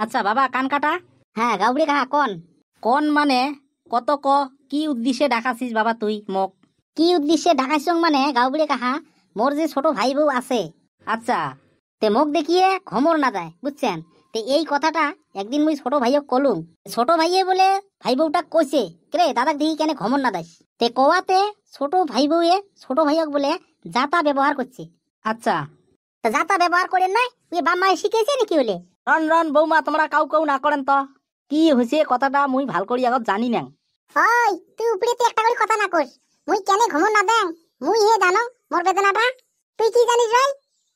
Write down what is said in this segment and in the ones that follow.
আচ্ছা বাবা কান কাটা। হ্যাঁ গাউড়ি কাহা কোন কোন মানে কত ক, কি উদ্দেশ্যে ডাকাছিস বাবা তুই মোক? কি উদ্দেশ্যে ডাকাইছং মানে গাউড়ি কাহা মোর যে ছোট ভাই বউ আছে আচ্ছা তে মোক দেখিয়ে ঘমর না দেয় বুঝছেন। তে এই কথাটা একদিন মুই ছোট ভাইয়ক কলুম, ছোট ভাইয়ে বলে ভাই বউটা কইছে কে দাদাক দেখি কেন ঘমর না দেয়। তে কোয়াতে ছোট ভাই বউয়ে ছোট ভাইয়ক বলে যাতা ব্যবহার করছে। আচ্ছা তা যাতা ব্যবহার করেন নাই ওই বাম্মায় শিখেছে নাকি বলে? রন রন বৌমা তোমরা কাউ কাউ না করেন তো, কি হয়েছে কথাটা মুই ভাল করি আগত জানি না। ওই তুই উপরেতে একটা করে কথা না কইস, মুই কেনে ঘমর না দেন মুই হে জানো মোর বেদনাটা। তুই কি জানিস ভাই,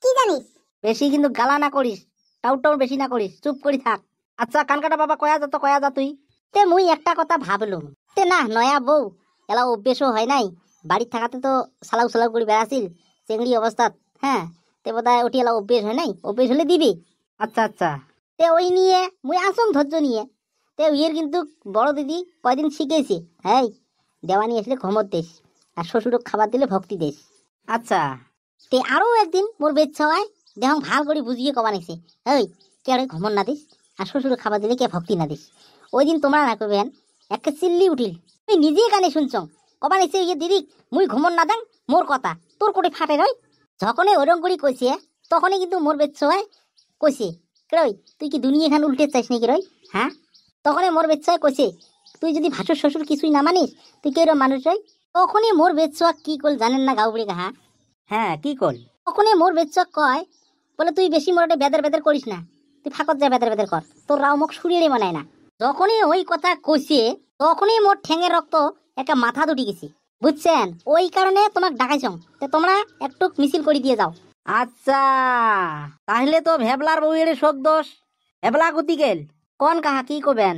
কি জানিস? বেশি কিন্তু গালা না করিস, টাউটাউর বেশি না করিস, চুপ করি থাক। আচ্ছা কান কাটা বাবা কয়া যা তো কয়া যা তুই। তে মুই একটা কথা ভাবলুম, তে না নয়া বউ এলা অভ্যেসও হয় নাই, বাড়ির থাকাতে তো সালাউ সালাউ করে বেড়াছিল চেংড়ি অবস্থাত। হ্যাঁ তে বোধহয় ওটি এলা অভ্যেস হয় নাই, অভ্যেস হলে দিবি। আচ্ছা আচ্ছা তে ওই নিয়ে মুই আসুন ধৈর্য নিয়ে। তে ইয়ের কিন্তু বড় দিদি কয়দিন শিখেছে, হ্যাঁ দেওয়ানি আসলে ঘমর দেশ আর শ্বশুরক খাবার দিলে ভক্তি দেশ। আচ্ছা তে আরও একদিন মোর বেচ্ছা হয় দেহং ভাল করে বুঝিয়ে কবা নিছে, ওই কে আর ঘমর না দিস আর শ্বশুরক খাবার দিলে কে ভক্তি না দিস। ওই দিন তোমরা না করবেন একটা চিল্লি উঠিল, তুই নিজেই কানে শুনছং কবা নিছে ইয়ে দিদি মুই ঘমর না দেন মোর কথা তোর কোটে ফাটে রই। যখনই ওরম করি কইছে তখনই কিন্তু মোর বেচ্ছা হয় কইছে রই তুই কি দুনিয়া এখানে উল্টে চাইস নাকি রই। হ্যাঁ তখনই মোর বেচ্ছা কইছে তুই যদি ভাসুর শ্বশুর কিছুই না মানিস তুই কে মানুষ রই। তখনই মোর বেচ্ছা কি কল জানেন না গাউবড়ি কাহা? হ্যাঁ কি কল? তখনই মোর বেচ্ছা কয় বলে তুই বেশি মোরটে বেদের বেদের করিস না, তুই ফাঁকত যা বেদের বেদের কর, তোর রাও মুখ সুরিয়ে মানায় না। যখনই ওই কথা কইছে তখনই মোর ঠ্যাঙের রক্ত একটা মাথা দুটি গেছি বুঝছেন। ওই কারণে তোমাক ডাকাইছং, তো তোমরা একটু মিছিল করে দিয়ে যাও। আচ্ছা তাহলে তো ভেবলার বউয়ের শোক দোষ, ভেবলা গতি গেল। কোন কাহা কি কবেন?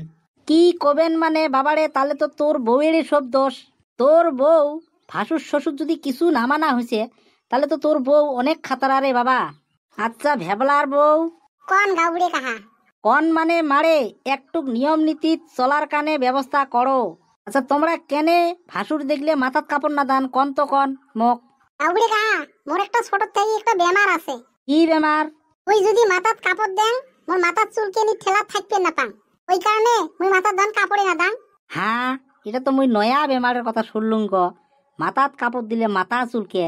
কি কবেন মানে বাবারে, তাহলে তো তোর বউয়ের সব দোষ। তোর বউ ভাসুর শ্বশুর যদি কিছু না মানা হয়েছে তাহলে তো তোর বউ অনেক খাতারা রে বাবা। আচ্ছা ভেবলার বউ কোন গাউবড়ি কাহা? কোন মানে মারে একটু নিয়ম নীতি চলার কানে ব্যবস্থা করো। আচ্ছা তোমরা কেনে ভাসুর দেখলে মাথাত কাপড় না দান কোন তো কোন মোক? গাউবড়ি কাহা মোর একটা ছোট থেকে একটা বেমার আছে। কি বেমার? ওই যদি মাথাত কাপড় দেন মোর মাথার চুলকে নি ঠেলা থাকবে না পাং, ওই কারণে মুই মাথার দান কাপড়ে না দান। হ্যাঁ এটা তো মুই নয়া বেমারের কথা শুনলুম গো, মাথাত কাপড় দিলে মাথা চুলকে।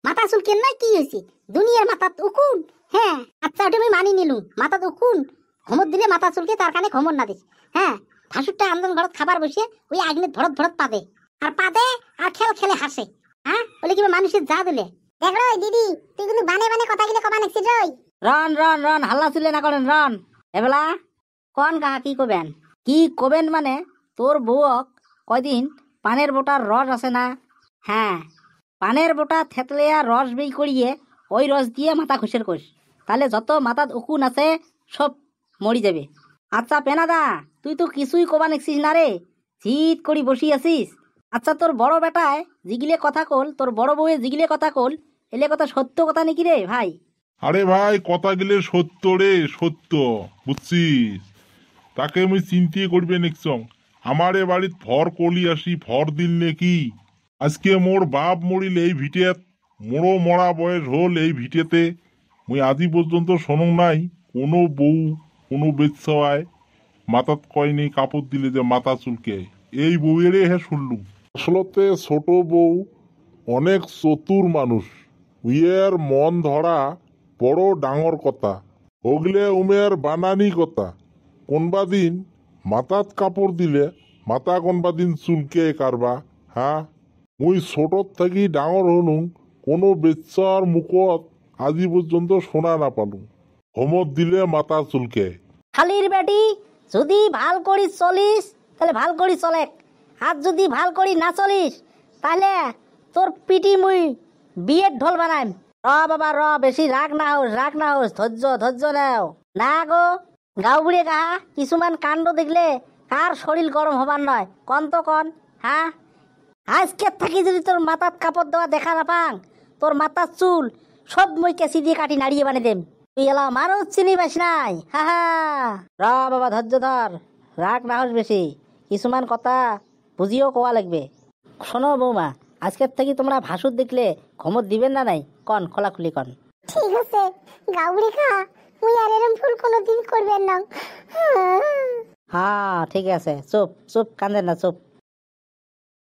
মাথা চুলকে নাই কি হয়েছে, দুনিয়ার মাথাত উকুন। হ্যাঁ আচ্ছা ওটা আমি মানি নিলুম, মাথাত উকুন ঘমর দিলে মাথা চুলকে তার কানে ঘমর না দিস। হ্যাঁ ভাসুরটা আমদন ঘরত খাবার বসে ওই আগ্নে ধরত ধরত পাদে আর পাদে আর খেল খেলে হাসে। হ্যাঁ বলে কি মানুষের যা দিলে দেখ রই দিদি তুই কিন্তু বানে বানে কথা গিলে কবা নাকছিস রই। রন রন রন হাল্লা চুলে না করেন রন। এবেলা কোন কাহা কি কবেন? কি কবেন মানে তোর বউক কয়দিন পানের বোটার রস আছে না, হ্যাঁ পানের বোটা থেতলিয়া রস বেই করিয়ে ওই রস দিয়ে মাথা খুশের কোষ, তাহলে যত মাথাত উকুন আছে সব মরি যাবে। আচ্ছা পেনাদা তুই তো কিছুই কবা নেছিস না রে, চিত করি বসি আছিস। আচ্ছা তোর বড় বেটায় জিগিলে কথা কল, তোর বড় বউয়ে জিগিলে কথা কল, এলে কথা সত্য কথা নাকি রে ভাই? আরে ভাই কথা গেলে সত্য রে সত্য বুঝছিস, তাকে মুই চিন্তিয়ে করবে নেকছং। আমারে বাড়িত ফর কলি আসি ফর দিল নাকি, আজকে মোর বাপ মরিল এই ভিটেত, মোড়ো মরা বয়স হল এই ভিটেতে, মুই আজি পর্যন্ত শোনং নাই কোনো বউ কোনো বেচ্ছায় মাথাত কয় নেই কাপড় দিলে যে মাথা চুলকে, এই বউয়েরে হ্যাঁ শুনলুম। আসলতে ছোট বউ অনেক চতুর মানুষ, উইয়ের মন ধরা বড় ডাঙর কথা, ওগলে উমের বানানি কথা। কোনবা দিন মাথাত কাপড় দিলে মাথা কোনবা দিন চুলকে কারবা। হ্যাঁ মুই ছোটত থাকি ডাঙর হলুম কোনো বেচ্চার মুখত আজি পর্যন্ত শোনা না পালুম হোমত দিলে মাথা চুলকে। খালির বেটি যদি ভাল করি চলিস তাহলে ভাল করি চলে, আর যদি ভাল করি না চলিস তাহলে তোর পিটি মুই বিয়ের ঢোল বানাইম। র বাবা র, বেশি রাগ না হোস রাগ না হোস, ধৈর্য ধৈর্য নাও না গো। গাঁওবুড়ে কাহা কিছুমান কাণ্ড দেখলে কার শরীর গরম হবার নয় কন তো কন। হ্যাঁ আজকে থাকি যদি তোর মাথাত কাপড় দেওয়া দেখা না পাং, তোর মাথার চুল সব মই কেসি দিয়ে কাটি নাড়িয়ে বানিয়ে দেম, তুই এলা মানুষ চিনি পাস নাই। হা হা র বাবা ধৈর্য ধর, রাগ না হোস বেশি, কিছুমান কথা বুঝিও কোয়া লাগবে। শোনো বৌমা, আজকের থেকে তোমরা ভাসুর দেখলে ঘমত দিবেন না নাই কন খোলাখুলি কন। ঠিক আছে গাউড়ি খা, মুই আর এরম ভুল কোনোদিন করবেন না। হ্যাঁ ঠিক আছে, চুপ চুপ, কান্দেন না, চুপ।